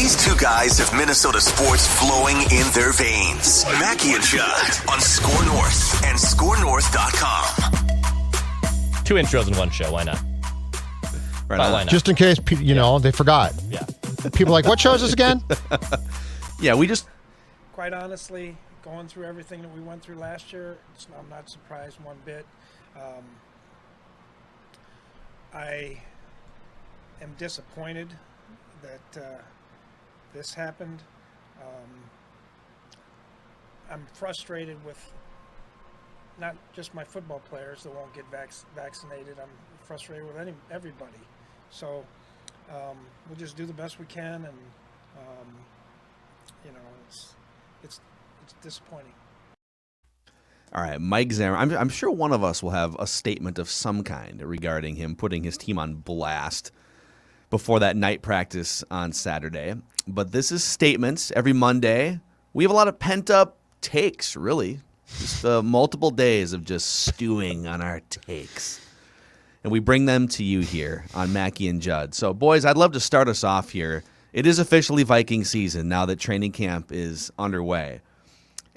These two guys have Minnesota sports flowing in their veins. Mackey and Judd on Score North and ScoreNorth.com. 2 intros in one show. Why not? Right why not? Just in case, they forgot. Yeah. People are like, what show is this again? Yeah, we just... Quite honestly, going through everything that we went through last year, I'm not surprised one bit. I am disappointed that this happened. I'm frustrated with not just my football players that won't get vaccinated. I'm frustrated with everybody. So we'll just do the best we can, and it's disappointing. All right, Mike Zimmer. I'm sure one of us will have a statement of some kind regarding him putting his team on blast before that night practice on Saturday. But this is statements every Monday. We have a lot of pent-up takes, really. Just multiple days of just stewing on our takes. And we bring them to you here on Mackey and Judd. So, boys, I'd love to start us off here. It is officially Viking season now that training camp is underway.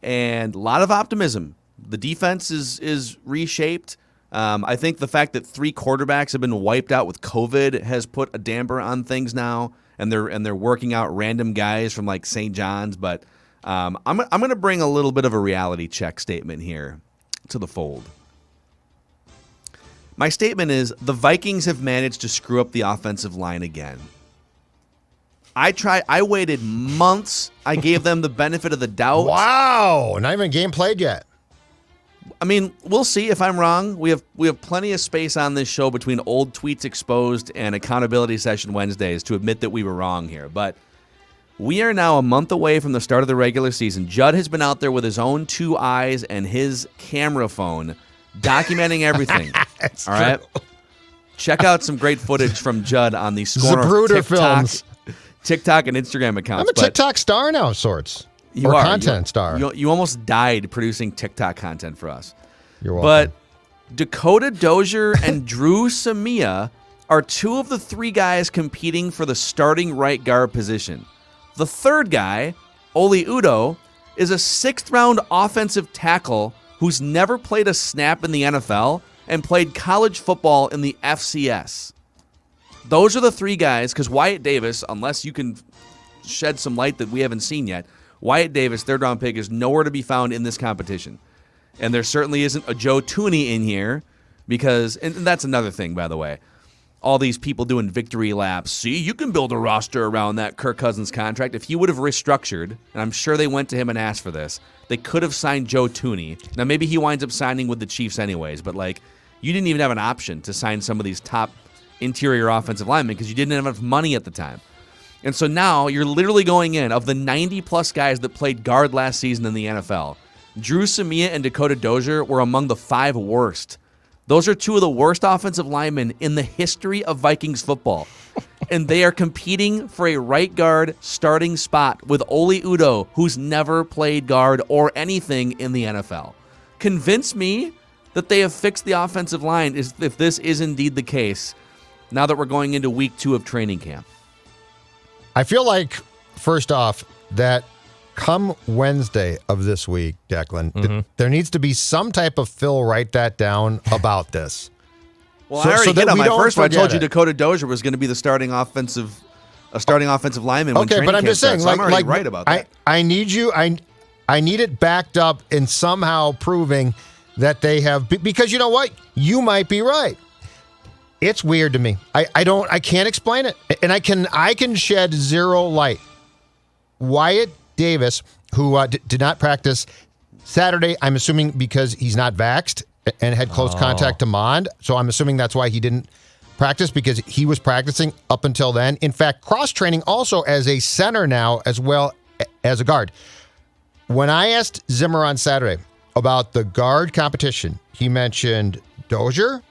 And a lot of optimism. The defense is reshaped. I think the fact that 3 quarterbacks have been wiped out with COVID has put a damper on things now, and they're working out random guys from like St. John's. But I'm going to bring a little bit of a reality check statement here to the fold. My statement is the Vikings have managed to screw up the offensive line again. I waited months. I gave them the benefit of the doubt. Wow, not even a game played yet. I mean, we'll see if I'm wrong. We have plenty of space on this show between old tweets exposed and accountability session Wednesdays to admit that we were wrong here. But we are now a month away from the start of the regular season. Judd has been out there with his own 2 eyes and his camera phone documenting everything. All right? Check out some great footage from Judd on the Score TikTok and Instagram accounts. I'm a TikTok star now of sorts. You or are. content star. You almost died producing TikTok content for us. You're welcome. But Dakota Dozier and Drew Samia are 2 of the 3 guys competing for the starting right guard position. The third guy, Oli Udoh, is a 6th-round offensive tackle who's never played a snap in the NFL and played college football in the FCS. Those are the 3 guys, because Wyatt Davis, unless you can shed some light that we haven't seen yet, Wyatt Davis, 3rd-round pick, is nowhere to be found in this competition. And there certainly isn't a Joe Thuney in here because, and that's another thing, by the way, all these people doing victory laps. See, you can build a roster around that Kirk Cousins contract. If he would have restructured, and I'm sure they went to him and asked for this, they could have signed Joe Thuney. Now, maybe he winds up signing with the Chiefs anyways, but, you didn't even have an option to sign some of these top interior offensive linemen because you didn't have enough money at the time. And so now you're literally going in, of the 90-plus guys that played guard last season in the NFL, Drew Samia and Dakota Dozier were among the 5 worst. Those are 2 of the worst offensive linemen in the history of Vikings football. And they are competing for a right guard starting spot with Oli Udoh, who's never played guard or anything in the NFL. Convince me that they have fixed the offensive line if this is indeed the case now that we're going into week 2 of training camp. I feel like, first off, that come Wednesday of this week, Declan, there needs to be some type of Phil write that down about this. Well, I already did on my first one. I told you Dakota Dozier was going to be the starting offensive lineman. Okay, when but I'm just saying, starts, so I'm already right about that. I need you. I need it backed up and somehow proving that they have, because you know what, you might be right. It's weird to me. I can't explain it, and I can shed zero light. Wyatt Davis, who did not practice Saturday, I'm assuming because he's not vaxxed and had close contact to Mond, so I'm assuming that's why he didn't practice, because he was practicing up until then. In fact, cross-training also as a center now as well as a guard. When I asked Zimmer on Saturday about the guard competition, he mentioned Dozier,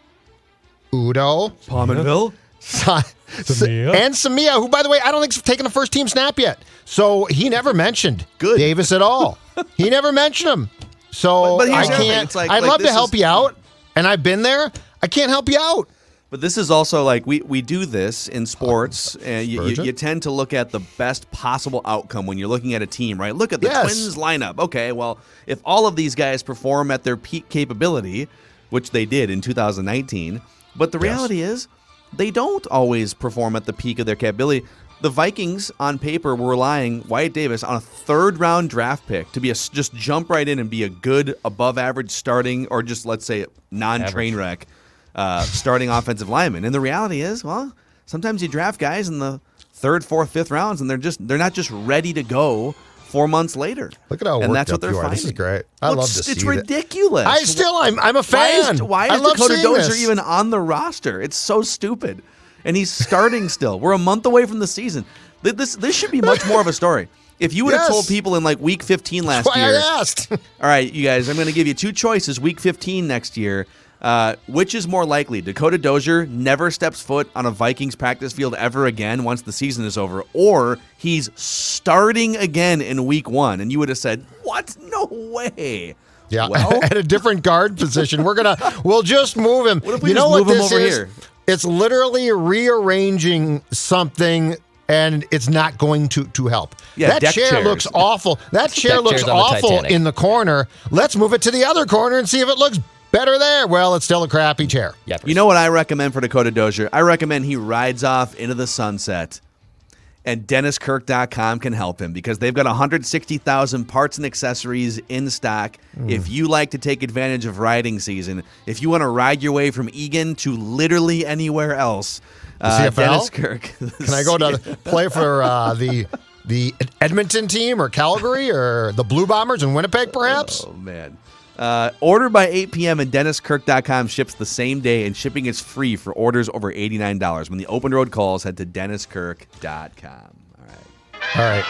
Udoh, Pominville, and Samia, who, by the way, I don't think has taken a first-team snap yet. So he never mentioned Davis at all. He never mentioned him. So but I can't. I'd love to help you out, and I've been there. I can't help you out. But this is also like we do this in sports, and you tend to look at the best possible outcome when you're looking at a team, right? Look at the Twins lineup. Okay, well, if all of these guys perform at their peak capability, which they did in 2019, but the reality is they don't always perform at the peak of their capability. The Vikings, on paper, were relying Wyatt Davis on a third-round draft pick to be just jump right in and be a good, above-average starting, or just, let's say, non-train wreck starting offensive lineman. And the reality is, well, sometimes you draft guys in the third, fourth, fifth rounds, and they're not just ready to go 4 months later. Look at how worked up you are. This is great. I love to see it. It's ridiculous. I'm a fan. Why is Dakota Dozier even on the roster? It's so stupid. And he's starting still. We're a month away from the season. This should be much more of a story. If you would have told people in like week 15 last year. That's why I asked. All right, you guys, I'm going to give you two choices week 15 next year. Which is more likely? Dakota Dozier never steps foot on a Vikings practice field ever again once the season is over, or he's starting again in week 1, and you would have said, what? No way. Yeah, well, at a different guard position. We'll just move him. What if we just move him over here? It's literally rearranging something, and it's not going to help. Yeah, that chair looks awful. That chair looks awful in the corner. Let's move it to the other corner and see if it looks better there. Well, it's still a crappy chair. Jefferson. You know what I recommend for Dakota Dozier? I recommend he rides off into the sunset, and DennisKirk.com can help him because they've got 160,000 parts and accessories in stock. If you like to take advantage of riding season, if you want to ride your way from Egan to literally anywhere else, Dennis Kirk. Can I go to play for the Edmonton team or Calgary or the Blue Bombers in Winnipeg, perhaps? Oh, man. Order by 8 p.m. and DennisKirk.com ships the same day, and shipping is free for orders over $89. When the open road calls, head to DennisKirk.com. All right.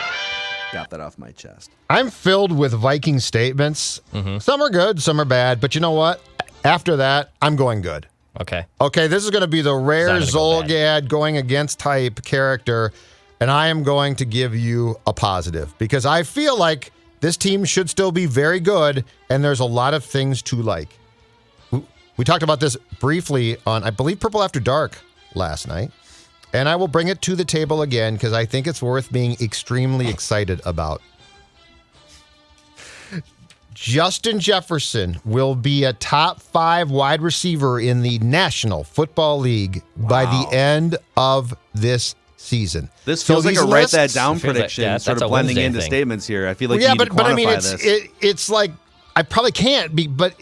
Got that off my chest. I'm filled with Viking statements. Some are good, some are bad, but you know what? After that, I'm going good. Okay, this is going to be the rare Zolgad going against type character, and I am going to give you a positive because I feel like this team should still be very good, and there's a lot of things to like. We talked about this briefly on, I believe, Purple After Dark last night, and I will bring it to the table again because I think it's worth being extremely excited about. Justin Jefferson will be a top 5 wide receiver in the National Football League by the end of this season. This feels like a write that down prediction, sort of blending into statements here. I feel like you need to quantify this. It's like I probably can't be, but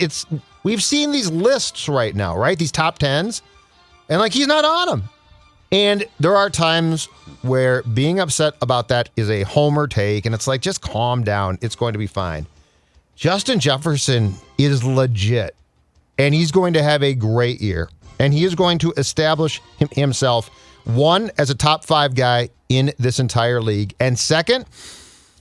we've seen these lists right now, right? These top 10s, and like he's not on them. And there are times where being upset about that is a homer take, and it's like just calm down. It's going to be fine. Justin Jefferson is legit, and he's going to have a great year, and he is going to establish himself. One, as a top 5 guy in this entire league. And second,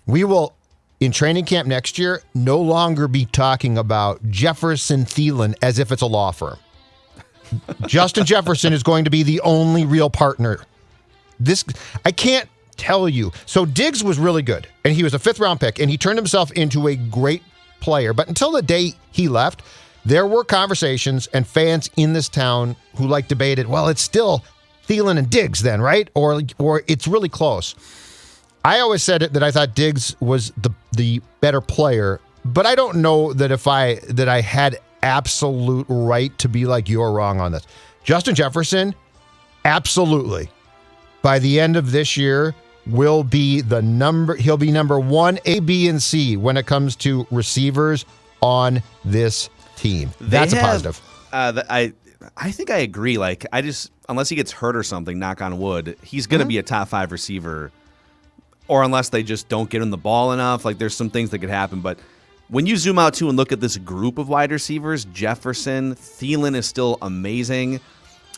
we will, in training camp next year, no longer be talking about Jefferson Thielen as if it's a law firm. Justin Jefferson is going to be the only real partner. I can't tell you. So Diggs was really good, and he was a 5th-round pick, and he turned himself into a great player. But until the day he left, there were conversations and fans in this town who debated, well, it's still Thielen and Diggs then, right? Or it's really close. I always said that I thought Diggs was the better player, but I don't know that I had absolute right to be like, you're wrong on this. Justin Jefferson, absolutely. By the end of this year, he'll be number 1 A, B, and C when it comes to receivers on this team. That's a positive. I think I agree. Unless he gets hurt or something, knock on wood, he's going to be a top 5 receiver. Or unless they just don't get him the ball enough. There's some things that could happen. But when you zoom out, too, and look at this group of wide receivers, Jefferson, Thielen is still amazing.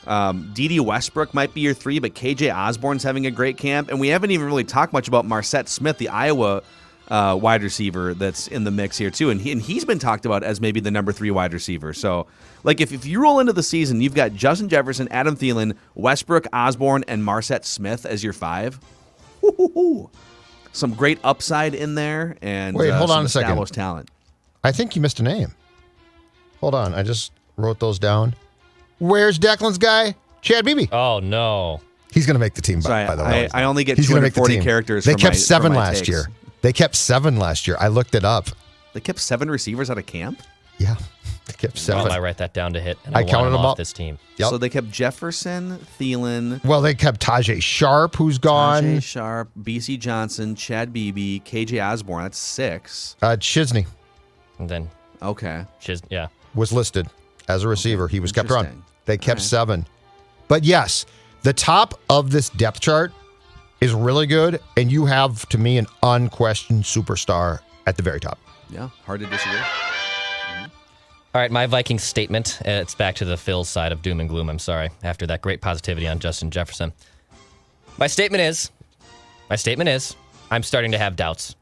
D.D. Westbrook might be your 3, but K.J. Osborne's having a great camp. And we haven't even really talked much about Marset Smith, the Iowa wide receiver that's in the mix here, too. And he's been talked about as maybe the number 3 wide receiver. So, if you roll into the season, you've got Justin Jefferson, Adam Thielen, Westbrook, Osborne, and Marset Smith as your 5. Woo-hoo-hoo. Some great upside in there, and wait, hold on a second. Established talent. I think you missed a name. Hold on, I just wrote those down. Where's Declan's guy? Chad Beebe. Oh, no. He's going to make the team, Sorry, by the way. I only get He's gonna make the 240 team. characters. They for kept my, 7 for my last takes. year. They kept 7 last year. I looked it up. They kept 7 receivers out of camp? Yeah, they kept 7. I write that down to hit, and I I want counted him them off up. this team. Yep. So they kept Jefferson, Thielen, Well, they kept Tajay Sharp, who's gone. Tajay Sharp, B.C. Johnson, Chad Beebe, K.J. Osborne. That's 6. Chisney And then, Okay. yeah. was listed as a receiver. He was kept around. Interesting. They kept All right. 7. But yes, the top of this depth chart is really good, and you have, to me, an unquestioned superstar at the very top. Yeah, hard to disagree. All right, my Vikings statement. It's back to the Phil's side of doom and gloom. I'm sorry. After that great positivity on Justin Jefferson. My statement is, I'm starting to have doubts.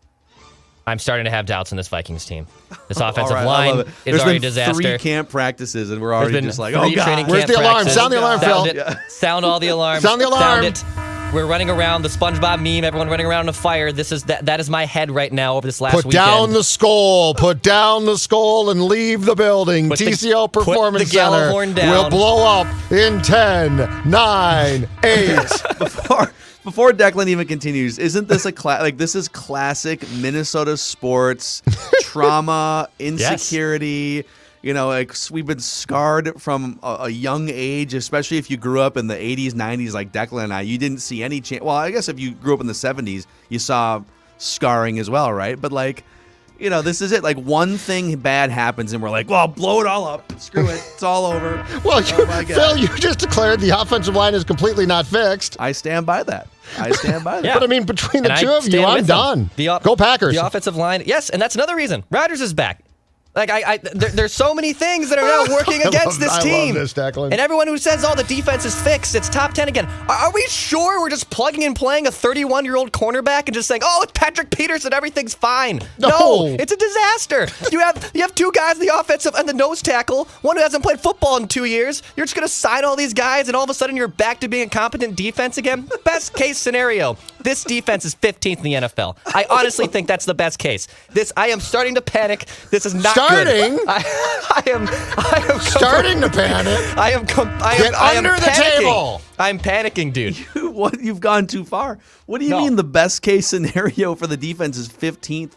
I'm starting to have doubts in this Vikings team. This offensive All right, I love line it. is There's already a been disaster. 3 camp practices, and we're There's already been just like, 3 oh, God. training Where's camp the alarm? practices. Sound the alarm, Sound Phil. it. Sound all the alarms. Sound the alarm. Sound it. We're running around the SpongeBob meme. Everyone running around in a fire. That is my head right now over this last Put weekend. down the skull. Put down the skull and leave the building. Put the- TCO put Performance the Center Gallahorn down. will blow up in 10, 9, 8. Before Declan even continues, isn't this this is classic Minnesota sports trauma, insecurity? You know, like we've been scarred from a young age, especially if you grew up in the 80s, 90s like Declan and I. You didn't see any chance. Well, I guess if you grew up in the 70s, you saw scarring as well, right? But like, you know, this is it. Like one thing bad happens and we're like, well, blow it all up. Screw it. It's all over. Well, Oh my God. Phil, you just declared the offensive line is completely not fixed. I stand by that. Yeah. But I mean, between the And two I of you, stand I'm with them. done. Go Packers. The offensive line. Yes, and that's another reason. Rodgers is back. Like there's so many things that are now working against this team. I love this, Declan. And everyone who says, "Oh, the defense is fixed, it's top 10 again." Are we sure we're just plugging and playing a 31-year-old cornerback and just saying, "Oh, it's Patrick Peterson, everything's fine"? No. It's a disaster. You have 2 guys in the offensive and the nose tackle, one who hasn't played football in 2 years. You're just gonna sign all these guys, and all of a sudden you're back to being a competent defense again. Best case scenario, this defense is 15th in the NFL. I honestly think that's the best case. I am starting to panic. This is not Starting? good. I am Starting to panic. Get under the table. I'm panicking, dude. What? You've gone too far. What do you No. mean the best case scenario for the defense is 15th?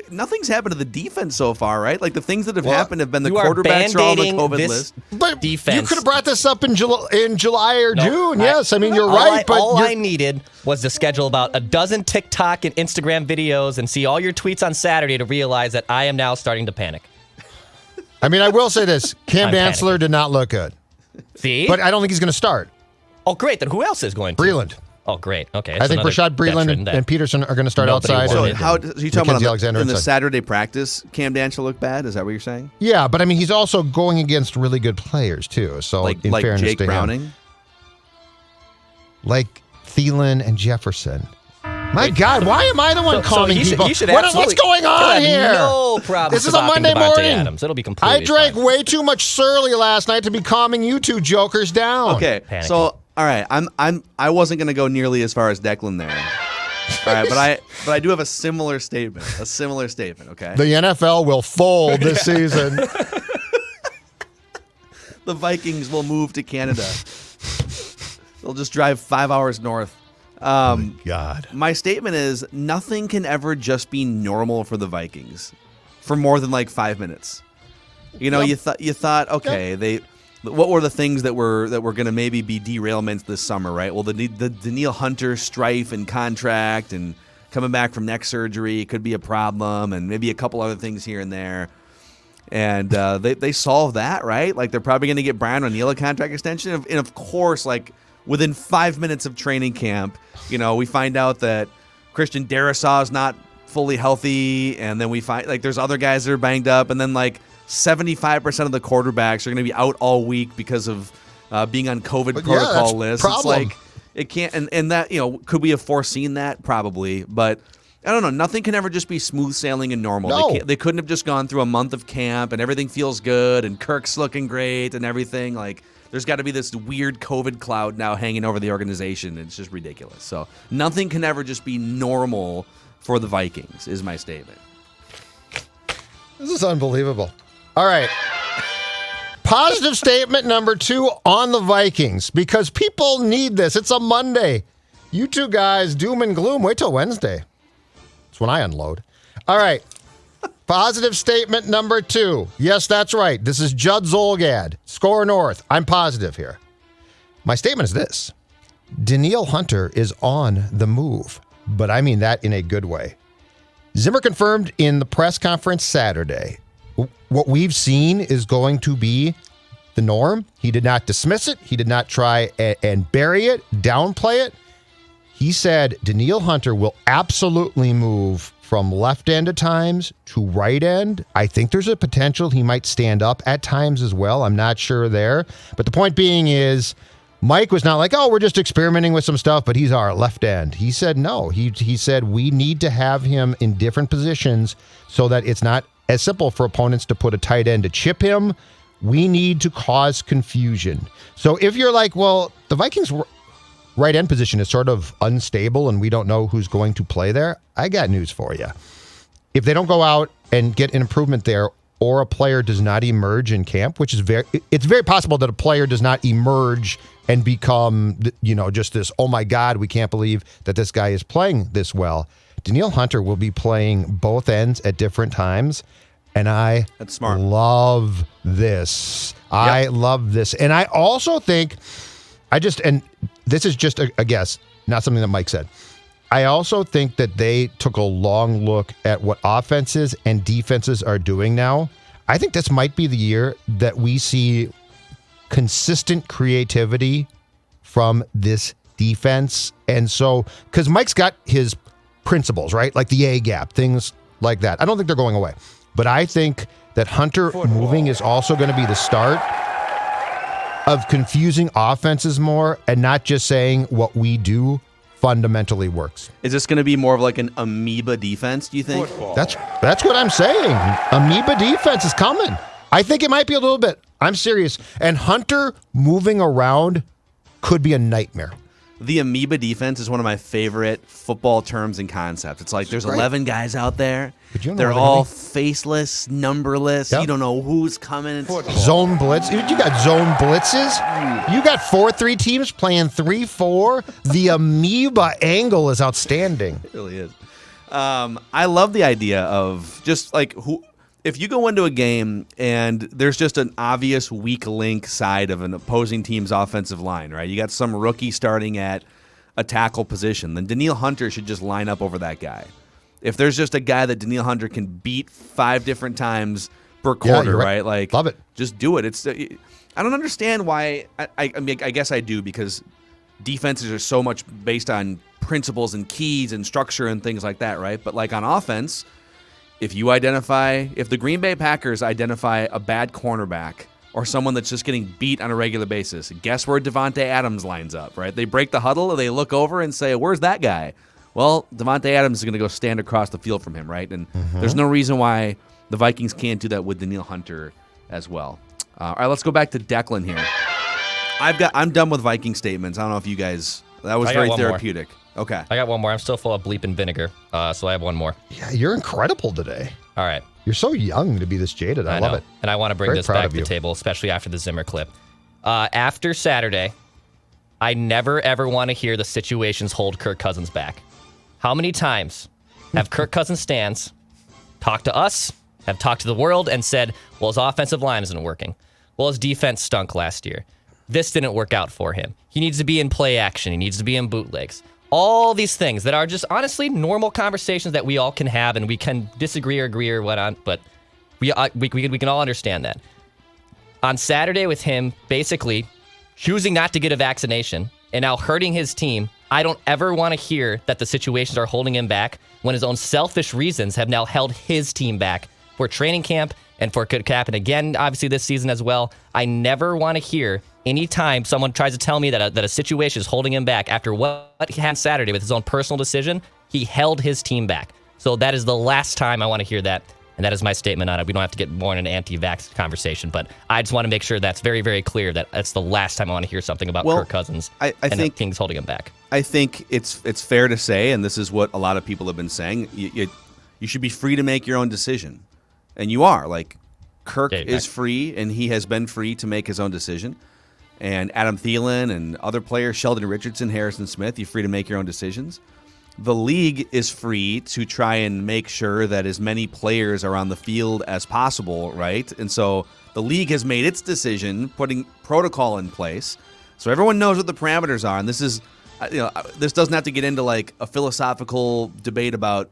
Nothing's happened to the defense so far, right? Like the things that have happened have been the You are quarterbacks are on the band-aiding COVID this list. But defense. you could have brought this up in July or No, June. Yes, I mean, you're all right. But all you're- I needed was to schedule about a dozen TikTok and Instagram videos and see all your tweets on Saturday to realize that I am now starting to panic. I mean, I will say this. Cam I'm Dantzler did not look good. See? But I don't think he's going to start. Oh, great. Then who else is going to? Breland. Oh, great. Okay. I think Rashad Breeland and Peterson are going to start Nobody outside. wanted and- him. So you talking Mackenzie about Alexander in the inside. Saturday practice, Cam Dantzler looked bad? Is that what you're saying? Yeah, but I mean, he's also going against really good players, too. So, Like in fairness Jake to him, Browning? like Thielen and Jefferson. My God, why am I the one calling he should, people? he should What's absolutely- going he'll on have here? No problem. This is a Monday Devontae morning. Adams. It'll be completely I drank fine. way too much Surly last night to be calming you two jokers down. Okay, Panicking. so all right, I wasn't going to go nearly as far as Declan there. All right, but I do have a similar statement. Okay, The NFL will fold this season. the Vikings will move to Canada. They'll just drive 5 hours north. God. My statement is nothing can ever just be normal for the Vikings for more than like 5 minutes. You know, you thought okay, what were the things that were going to maybe be derailments this summer, right? Well, the Danielle Hunter strife and contract and coming back from neck surgery could be a problem, and maybe a couple other things here and there. And they solved that, right? Like they're probably going to get Brian O'Neill a contract extension, and of course, like within 5 minutes of training camp, you know, we find out that Christian Darrisaw is not fully healthy, and then we find like there's other guys that are banged up, and then like 75% of the quarterbacks are going to be out all week because of being on COVID But protocol that's lists. problem. It's like it can't, and that, you know, could we have foreseen that? Probably, but I don't know. Nothing can ever just be smooth sailing and normal. No. They couldn't have just gone through a month of camp and everything feels good and Kirk's looking great and everything. Like there's got to be this weird COVID cloud now hanging over the organization. It's just ridiculous. So nothing can ever just be normal for the Vikings is my statement. This is unbelievable. All right. Positive statement number 2 on the Vikings, because people need this. It's a Monday. You two guys, doom and gloom. Wait till Wednesday. That's when I unload. All right. Positive statement number 2. Yes, that's right. This is Judd Zolgad. Score North. I'm positive here. My statement is this. Danielle Hunter is on the move, but I mean that in a good way. Zimmer confirmed in the press conference Saturday, what we've seen is going to be the norm. He did not dismiss it. He did not try and bury it, downplay it. He said Danielle Hunter will absolutely move from left end at times to right end. I think there's a potential he might stand up at times as well. I'm not sure there. But the point being is, Mike was not like, oh, we're just experimenting with some stuff, but he's our left end. He said no. He said we need to have him in different positions so that it's not as simple for opponents to put a tight end to chip him. We need to cause confusion. So if you're like, well, the Vikings right end position is sort of unstable and we don't know who's going to play there, I got news for you. If they don't go out and get an improvement there, or a player does not emerge in camp, which is it's very possible that a player does not emerge and become, just this, oh my God, we can't believe that this guy is playing this well. Danielle Hunter will be playing both ends at different times, and That's smart. Love this. Yep. I love this. And I also think, and this is just a guess, not something that Mike said. I also think that they took a long look at what offenses and defenses are doing now. I think this might be the year that we see consistent creativity from this defense. And so, because Mike's got his principles, right? Like the A gap, things like that. I don't think they're going away. But I think that Hunter moving is also going to be the start of confusing offenses more and not just saying what we do fundamentally works. Is this going to be more of like an amoeba defense, do you think? That's what I'm saying. Amoeba defense is coming. I think it might be a little bit. I'm serious. And Hunter moving around could be a nightmare. The amoeba defense is one of my favorite football terms and concepts. It's like there's 11 guys out there. They're all faceless, numberless. Yep. You don't know who's coming. Zone blitz. You got zone blitzes. You got 4-3 teams playing 3-4. The amoeba angle is outstanding. It really is. I love the idea of just like if you go into a game and there's just an obvious weak link side of an opposing team's offensive line, right? You got some rookie starting at a tackle position, then Danielle Hunter should just line up over that guy. If there's just a guy that Danielle Hunter can beat 5 different times per quarter, right? Like, love it. Just do it. I don't understand why. I mean, I guess I do, because defenses are so much based on principles and keys and structure and things like that, right? But like on offense, if the Green Bay Packers identify a bad cornerback or someone that's just getting beat on a regular basis, guess where Davante Adams lines up, right? They break the huddle, they look over and say, where's that guy? Well, Davante Adams is going to go stand across the field from him, right? And there's no reason why the Vikings can't do that with Danielle Hunter as well. All right, let's go back to Declan here. I'm done with Viking statements. I don't know if you guys, that was very therapeutic. Okay. I got one more. I'm still full of bleep and vinegar, so I have one more. Yeah, you're incredible today. All right. You're so young to be this jaded. I love it. And I want to bring this back to the table, especially after the Zimmer clip. After Saturday, I never, ever want to hear the situations hold Kirk Cousins back. How many times have Kirk Cousins stands talked to us, have talked to the world, and said, well, his offensive line isn't working. Well, his defense stunk last year. This didn't work out for him. He needs to be in play action. He needs to be in bootlegs. All these things that are just honestly normal conversations that we all can have, and we can disagree or agree or whatnot, but we can all understand that. On Saturday, with him basically choosing not to get a vaccination and now hurting his team, I don't ever want to hear that the situations are holding him back when his own selfish reasons have now held his team back for training camp and for could happen again, obviously, this season as well. I never want to hear anytime someone tries to tell me that a situation is holding him back after what he had Saturday with his own personal decision, he held his team back. So that is the last time I want to hear that, and that is my statement on it. We don't have to get more in an anti-vax conversation, but I just want to make sure that's very, very clear that that's the last time I want to hear something about Kirk Cousins I think things holding him back. I think it's fair to say, and this is what a lot of people have been saying, you should be free to make your own decision. And you are. Like, Kirk Okay, is free, and he has been free to make his own decision. And Adam Thielen and other players, Sheldon Richardson, Harrison Smith, you're free to make your own decisions. The league is free to try and make sure that as many players are on the field as possible, right? And so the league has made its decision, putting protocol in place, so everyone knows what the parameters are. And this is, this doesn't have to get into like a philosophical debate about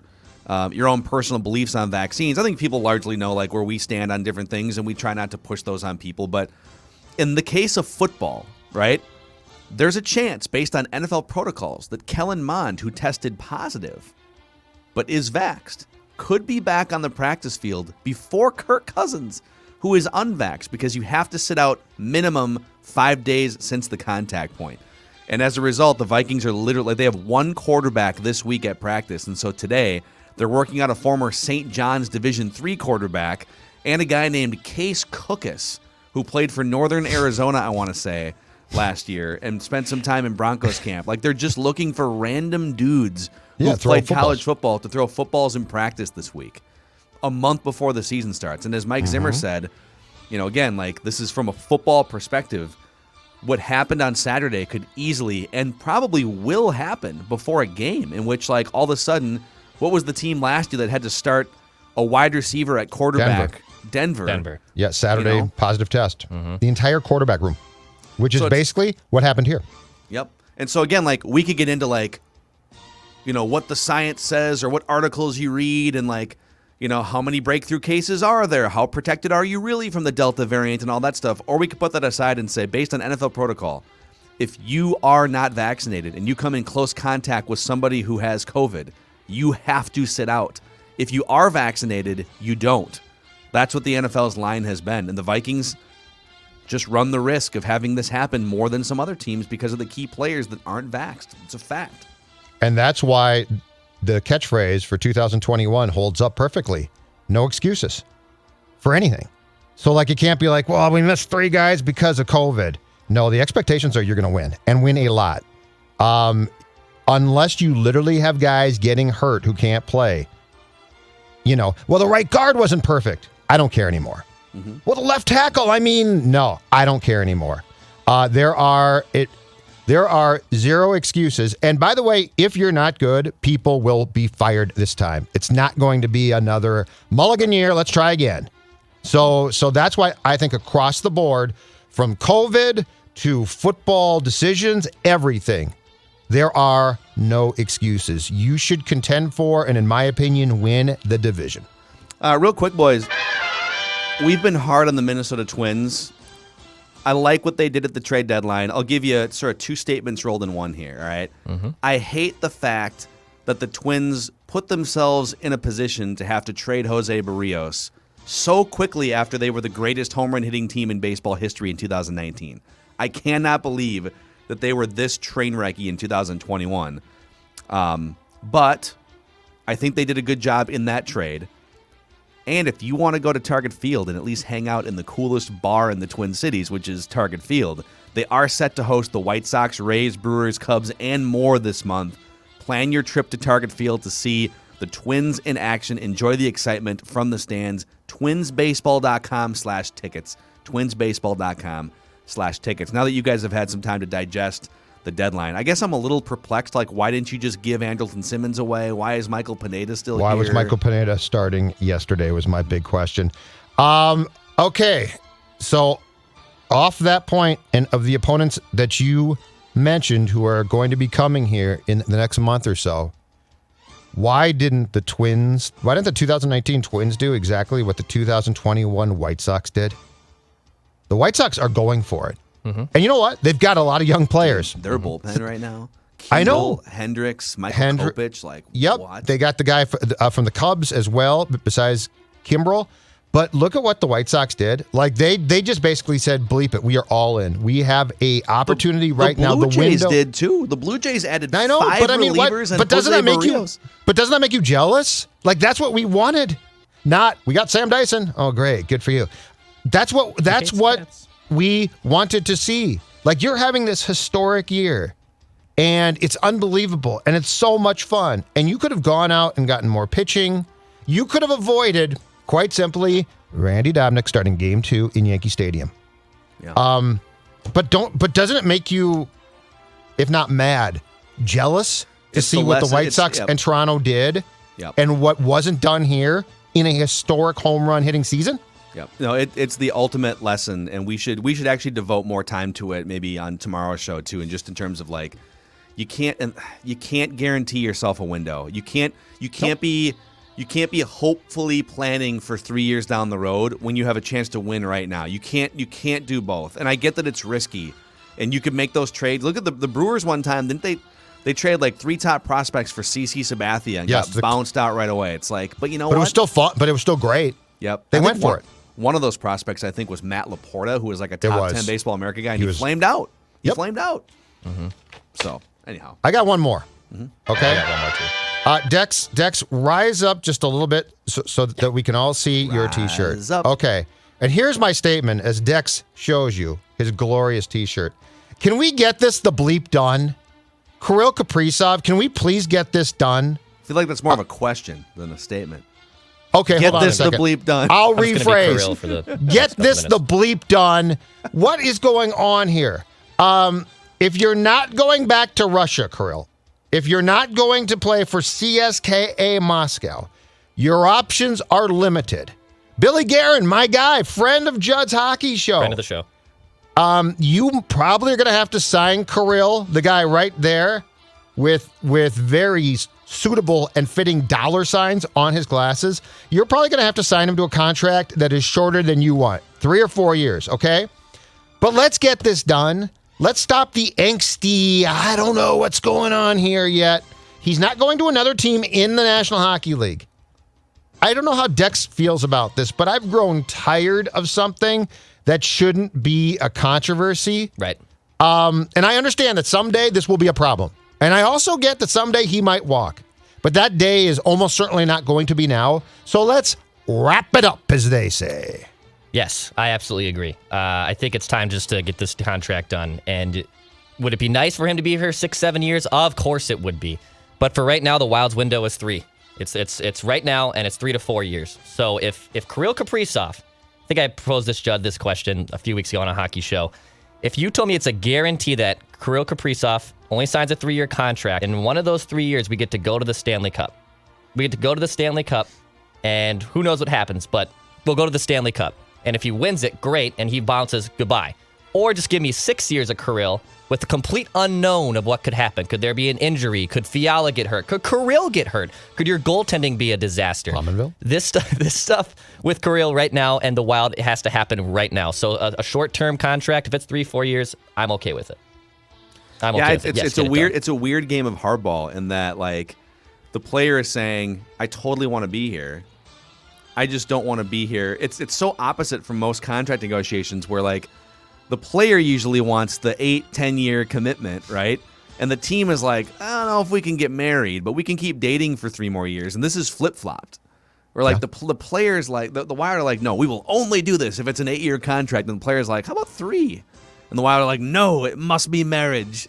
your own personal beliefs on vaccines. I think people largely know like where we stand on different things, and we try not to push those on people. But in the case of football, right, there's a chance based on NFL protocols that Kellen Mond, who tested positive but is vaxxed, could be back on the practice field before Kirk Cousins, who is unvaxxed, because you have to sit out minimum 5 days since the contact point. And as a result, the Vikings are literally, they have one quarterback this week at practice. And so today they're working out a former St. John's Division III quarterback and a guy named Case Cookus, who played for Northern Arizona, I want to say, last year, and spent some time in Broncos camp. Like, they're just looking for random dudes who played college football to throw footballs in practice this week, a month before the season starts. And as Mike Zimmer said, again, like, this is from a football perspective, what happened on Saturday could easily and probably will happen before a game, in which, like, all of a sudden, what was the team last year that had to start a wide receiver at quarterback? Denver. Yeah, Saturday, positive test. The entire quarterback room, which is basically what happened here. Yep. And so, again, like, we could get into, like, what the science says or what articles you read and, like, how many breakthrough cases are there? How protected are you really from the Delta variant and all that stuff? Or we could put that aside and say, based on NFL protocol, if you are not vaccinated and you come in close contact with somebody who has COVID, you have to sit out. If you are vaccinated, you don't. That's what the NFL's line has been. And the Vikings just run the risk of having this happen more than some other teams because of the key players that aren't vaxxed. It's a fact. And that's why the catchphrase for 2021 holds up perfectly. No excuses for anything. So, like, it can't be like, well, we missed 3 guys because of COVID. No, the expectations are you're going to win and win a lot. Unless you literally have guys getting hurt who can't play. Well, the right guard wasn't perfect. I don't care anymore. Well, the left tackle, no, I don't care anymore. There are zero excuses. And by the way, if you're not good, people will be fired this time. It's not going to be another mulligan year. Let's try again. So that's why I think across the board, from COVID to football decisions, everything, there are no excuses. You should contend for, and in my opinion, win the division. Real quick, boys. We've been hard on the Minnesota Twins. I like what they did at the trade deadline. I'll give you sort of 2 statements rolled in one here, all right? I hate the fact that the Twins put themselves in a position to have to trade Jose Barrios so quickly after they were the greatest home run hitting team in baseball history in 2019. I cannot believe that they were this train wrecky in 2021. But I think they did a good job in that trade. And if you want to go to Target Field and at least hang out in the coolest bar in the Twin Cities, which is Target Field, they are set to host the White Sox, Rays, Brewers, Cubs, and more this month. Plan your trip to Target Field to see the Twins in action. Enjoy the excitement from the stands. Twinsbaseball.com/tickets. Twinsbaseball.com/tickets. Now that you guys have had some time to digest the deadline, I guess I'm a little perplexed. Like, why didn't you just give Andrelton Simmons away? Why is Michael Pineda still here? Why was Michael Pineda starting yesterday was my big question. Okay, so off that point and of the opponents that you mentioned who are going to be coming here in the next month or so, why didn't the 2019 Twins do exactly what the 2021 White Sox did? The White Sox are going for it. And you know what? They've got a lot of young players. Their bullpen right now. I know. Hendricks, Michael Kopech, what? They got the guy from the Cubs as well, besides Kimbrel. But look at what the White Sox did. Like, they just basically said, bleep it, we are all in. We have a opportunity right now. The Blue Jays did too. The Blue Jays added 5 relievers and doesn't that make you? But doesn't that make you jealous? Like, that's what we wanted. We got Sam Dyson. Oh, great, good for you. That's what we wanted to see. Like, you're having this historic year, and it's unbelievable, and it's so much fun. And you could have gone out and gotten more pitching. You could have avoided, quite simply, Randy Dobnak starting Game 2 in Yankee Stadium. Yeah. But doesn't it make you, if not mad, jealous to see what the White Sox and Toronto did and what wasn't done here in a historic home run hitting season? Yep. No, it's the ultimate lesson, and we should actually devote more time to it, maybe on tomorrow's show too, and just in terms of like, you can't guarantee yourself a window. You can't be hopefully planning for 3 years down the road when you have a chance to win right now. You can't do both. And I get that it's risky, and you could make those trades. Look at the Brewers one time, didn't they? They traded like 3 top prospects for CC Sabathia and got bounced out right away. It's like, but you know what? It was still fun, but it was still great. Yep. They went for it. One of those prospects, I think, was Matt Laporta, who was like a top 10 Baseball America guy, and he flamed out. He flamed out. Mm-hmm. So, anyhow. I got one more. Mm-hmm. Okay? I got one more, too. Dex, rise up just a little bit so that we can all see your T-shirt. Rise up. Okay. And here's my statement as Dex shows you his glorious T-shirt. Can we get this the bleep done? Kirill Kaprizov, can we please get this done? I feel like that's more of a question than a statement. Okay, get hold on this a second. the bleep done. I'll rephrase. Get this the bleep done. What is going on here? If you're not going back to Russia, Kirill, if you're not going to play for CSKA Moscow, your options are limited. Billy Guerin, my guy, friend of Judd's hockey show. Friend of the show. You probably are going to have to sign Kirill, the guy right there, with very suitable and fitting dollar signs on his glasses. You're probably going to have to sign him to a contract that is shorter than you want, 3 or 4 years, okay? But let's get this done. Let's stop the angsty, I don't know what's going on here yet. He's not going to another team in the National Hockey League. I don't know how Dex feels about this, but I've grown tired of something that shouldn't be a controversy. Right. And I understand that someday this will be a problem. And I also get that someday he might walk. But that day is almost certainly not going to be now. So let's wrap it up, as they say. Yes, I absolutely agree. I think it's time just to get this contract done. And would it be nice for him to be here 6-7 years? Of course it would be. But for right now, the Wild's window is 3. It's right now, and it's 3 to 4 years. So if Kirill Kaprizov, I think I posed this question a few weeks ago on a hockey show. If you told me it's a guarantee that Kirill Kaprizov only signs a 3-year contract, and in one of those 3 years we get to go to the Stanley Cup. We get to go to the Stanley Cup, and who knows what happens, but we'll go to the Stanley Cup. And if he wins it, great, and he bounces, goodbye. Or just give me 6 years of Kirill with the complete unknown of what could happen. Could there be an injury? Could Fiala get hurt? Could Kirill get hurt? Could your goaltending be a disaster? Pominville? This stuff with Kirill right now and the Wild, it has to happen right now. So a short-term contract, if it's 3-4 years, I'm okay with it. I'm okay with it. Yes, It's a weird game of hardball in that, like, the player is saying, I totally want to be here. I just don't want to be here. It's so opposite from most contract negotiations where, like, the player usually wants the 8-10 year commitment, right? And the team is like, I don't know if we can get married, but we can keep dating for 3 more years. And this is flip-flopped. Where, like, the players, like, the Wild are like, no, we will only do this if it's an 8-year contract. And the player's like, how about 3? And the Wild are like, no, it must be marriage.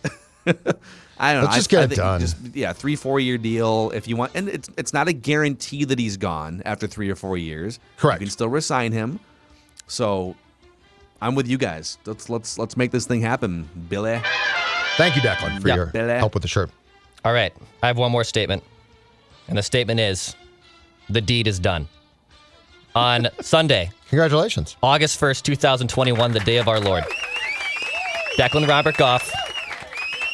I don't know. Let's just get it done. 3-4 year deal if you want. And it's not a guarantee that he's gone after 3 or 4 years. Correct. You can still re-sign him. So I'm with you guys. Let's make this thing happen, Billy. Thank you, Declan, for your help with the shirt. All right. I have one more statement. And the statement is, the deed is done. On Sunday, Congratulations. August 1st, 2021, the day of our Lord, Declan Robert Goff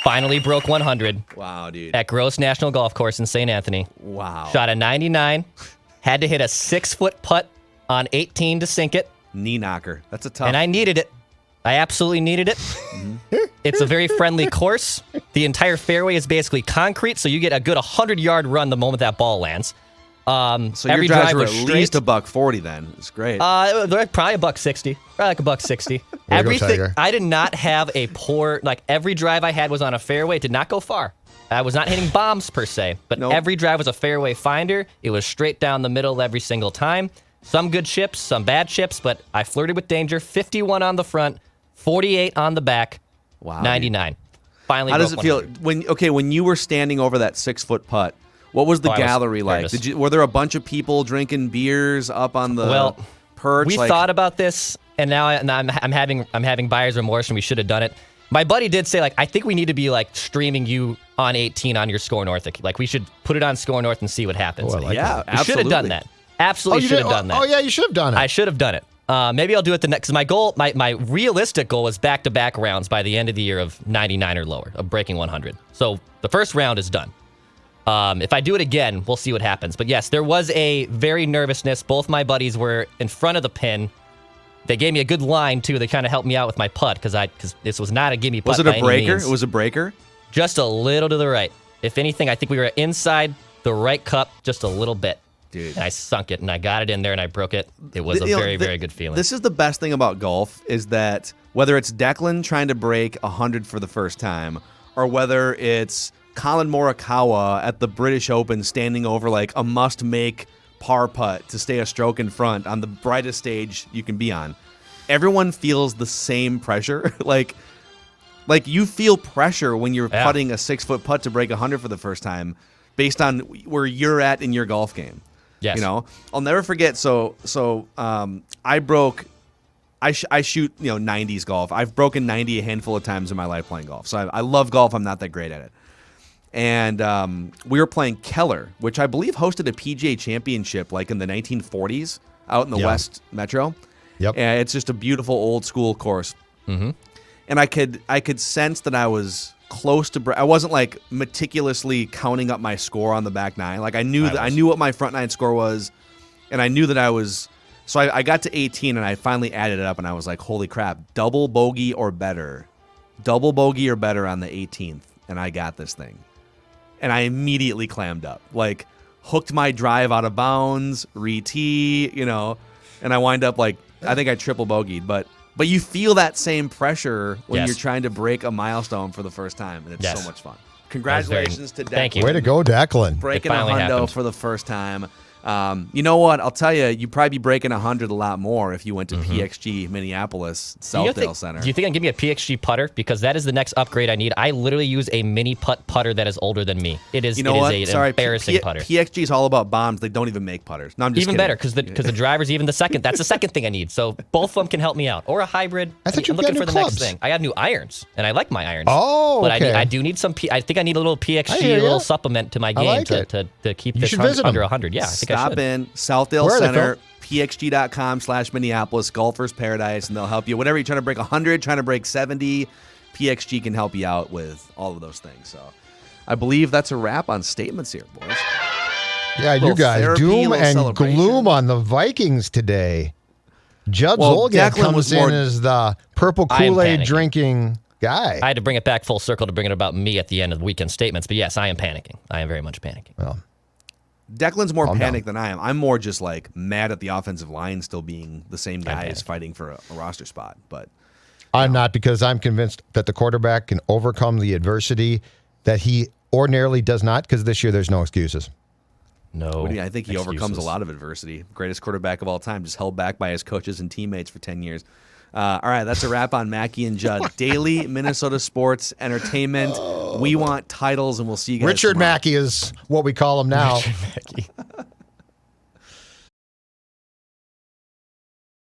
finally broke 100. Wow, dude. At Gross National Golf Course in St. Anthony. Wow. Shot a 99. Had to hit a 6-foot putt on 18 to sink it. Knee knocker. That's a tough. And I needed it. I absolutely needed it. It's a very friendly course. The entire fairway is basically concrete, so you get a good 100-yard run the moment that ball lands. So your drives were at least $140 then. It's great. They're probably $160. Probably like $160. Everything. I did not have a poor, like, every drive I had was on a fairway. It did not go far. I was not hitting bombs per se, but every drive was a fairway finder. It was straight down the middle every single time. Some good chips, some bad chips, but I flirted with danger. 51 on the front, 48 on the back, 99. Finally, how does it feel when you were standing over that 6-foot putt? What was the gallery like? Were there a bunch of people drinking beers up on the perch. We thought about this, and now I'm having buyer's remorse, and we should have done it. My buddy did say, like, I think we need to be, like, streaming you on 18 on your Score North. Like, we should put it on Score North and see what happens. Oh, I like Yeah, We should have done that. Absolutely should have done that. Oh, yeah, you should have done it. I should have done it. Maybe I'll do it the next. Because my goal, my realistic goal was back-to-back rounds by the end of the year of 99 or lower, of breaking 100. So the first round is done. If I do it again, we'll see what happens. But yes, there was a very nervousness. Both my buddies were in front of the pin. They gave me a good line, too. They kind of helped me out with my putt because this was not a gimme putt. Was it by a any breaker? means. It was a breaker? Just a little to the right. If anything, I think we were inside the right cup just a little bit. Dude. And I sunk it, and I got it in there, and I broke it. It was a very, very good feeling. This is the best thing about golf is that whether it's Declan trying to break 100 for the first time or whether it's Colin Morikawa at the British Open standing over like a must-make par putt to stay a stroke in front on the brightest stage you can be on, everyone feels the same pressure. like you feel pressure when you're putting a 6-foot putt to break 100 for the first time based on where you're at in your golf game. Yes. You know, I'll never forget. So I shoot 90s golf. I've broken 90 a handful of times in my life playing golf. So I love golf. I'm not that great at it. And we were playing Keller, which I believe hosted a PGA Championship like in the 1940s out in the West Metro. Yep. And it's just a beautiful old school course. Mm-hmm. And I could sense that I was close to. I wasn't like meticulously counting up my score on the back nine. Like I knew what my front nine score was, and I knew that I was. So I got to 18, and I finally added it up, and I was like, "Holy crap! Double bogey or better on the 18th, and I got this thing." And I immediately clammed up, like hooked my drive out of bounds, re-tee, and I wind up like I think I triple bogeyed, but you feel that same pressure when you're trying to break a milestone for the first time, and it's so much fun. Congratulations to Declan. Thank you. Way to go, Declan. Breaking a finally hundo happened. for the first time. You know what? I'll tell you, you'd probably be breaking 100 a lot more if you went to PXG Minneapolis, Southdale Center. Do you think I can give me a PXG putter? Because that is the next upgrade I need. I literally use a mini putter that is older than me. It is, embarrassing putter. PXG is all about bombs. They don't even make putters. No, I'm just even kidding. better because the driver's even the second. That's the second thing I need. So both of them can help me out. Or a hybrid. I thought I'm you got looking new for the clubs. next thing. I have new irons, and I like my irons. Oh, But okay. I do need some. I think I need a little I PXG, hear a little ya. supplement to my game like it. to keep You this should visit under them. 100. Yeah, I think I Stop should. in Southdale Where are they, Center, pxg.com/Minneapolis, Golfers Paradise, and they'll help you. Whatever you're trying to break 100, trying to break 70, PXG can help you out with all of those things. So I believe that's a wrap on statements here, boys. Yeah, you Little guys, therapy, doom little and celebration. gloom on the Vikings today. Judd Well, Zolgad Declan was comes in more- as the purple I am Kool-Aid panicking. drinking guy. I had to bring it back full circle to bring it about me at the end of the weekend statements. But yes, I am panicking. I am very much panicking. Well, Declan's more Calm panicked than I am. I'm more just like mad at the offensive line still being the same guys panicked. fighting for a roster spot. But I'm not, because I'm convinced that the quarterback can overcome the adversity that he ordinarily does not, because this year there's no excuses. No. I think he overcomes a excuses. lot of adversity. Greatest quarterback of all time, just held back by his coaches and teammates for 10 years. All right, that's a wrap on Mackey and Judd. Daily Minnesota sports entertainment. We want titles, and we'll see you guys Richard tomorrow. Mackey is what we call him now.